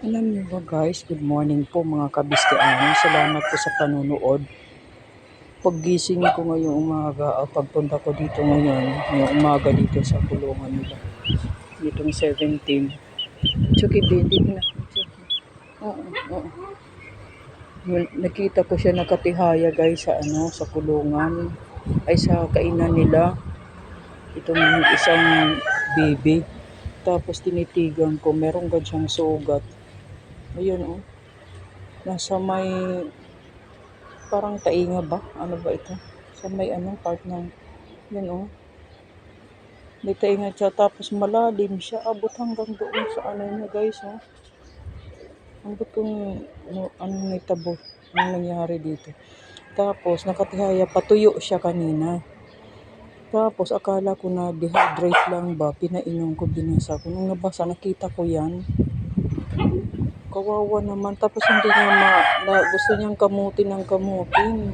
Alam niyo ba guys, good morning po mga kabistiano. Salamat po sa panunood. Paggising ko ngayong umaga, pagpunta ko dito ngayong umaga dito sa kulungan nila. Ditong 17. Chucky B, hindi ko na. Oo, oo. Nakita ko siya nakatihaya guys sa kulungan. Ay sa kainan nila. Itong isang baby. Tapos tinitigan ko, meron ka siyang sugat. Ayun nasa may parang tainga ba? Ano ba ito? Sa may part ng, yun may tainga siya, tapos malalim siya, abot hanggang doon sa niya guys, Abot kung ano nitabo, ang nangyari dito. Tapos nakatihaya, patuyo siya kanina. Tapos akala ko na dehydrate lang ba, pinainom ko, binasa ko. Nung nabasa, nakita ko yan. Kawawa naman. Tapos hindi niya gusto niyang kamutin ng kamutin.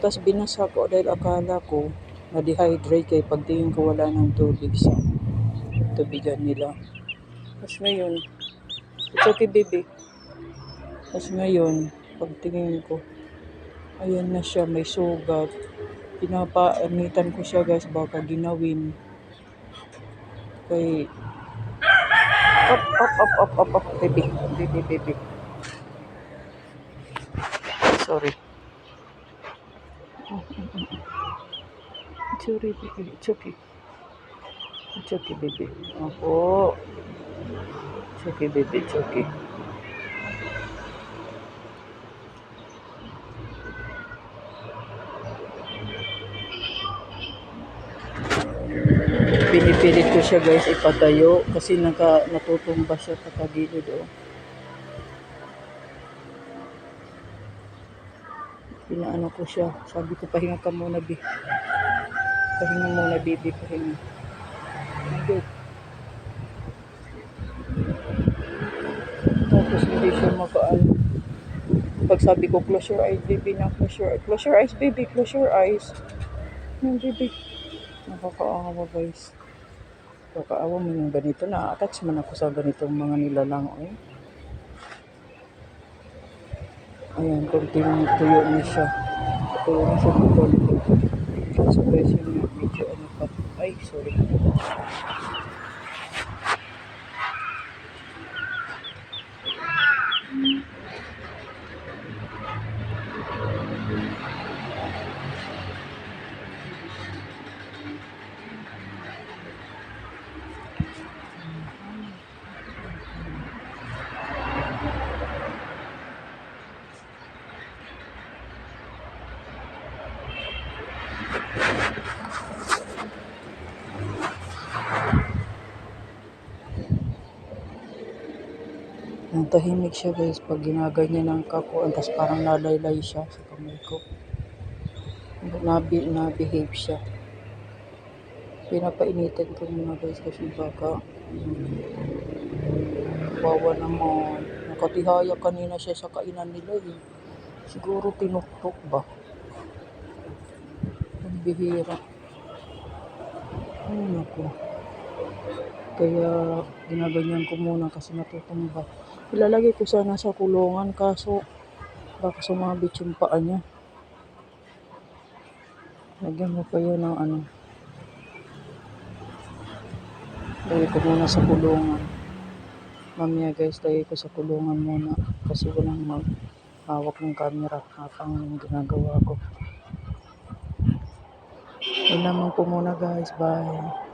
Tapos binasa ko dahil akala ko na-dehydrate kay pagtingin ko wala ng tubig sa tubigan nila. Tapos ngayon, it's okay baby. Tapos ngayon, pagtingin ko, ayan na siya, may sugat. Pinapaamitan ko siya guys, baka ginawin. Kay, up, baby, baby. Sorry. Sorry baby, it's okay. It's okay baby. Opo. It's okay baby, it's okay. Pinipilit ko siya guys ipatayo kasi natutumba siya patagilid Pinaano ko siya. Sabi ko pahinga ka muna Pahinga muna baby, pahinga. Good. Tapos hindi siya makaano. Pag sabi ko close your eyes baby na, close your eyes baby, close your eyes. Baby. Nakakaawa guys. Nakakaawa mo yung ganito. Na-attach man ako sa ganitong mga nilalang. Ayan, konting tuyo na siya. Tuyo na siya po konti. So guys, yung medyo pa. Ay, sorry. Ang tahimik siya guys pag ginaganyan ng kakuan, tapos parang nalaylay siya sa kamay ko. Na-behave siya. Pinapainitan ko muna guys kasi baka wawa naman. Nakatihaya kanina siya sa kainan nila Siguro tinuktok ba? Ang bihira. Ay naku. Kaya ginaganyan ko muna kasi natutumba. Ilalagay ko sana sa kulungan kaso baka sumabit yung paa niya. Lagyan mo pa yun ng Lagay ko muna sa kulungan. Mamaya guys, lagay ko sa kulungan muna kasi walang maghawak ng camera habang ginagawa ko. Yun naman po muna guys, bye.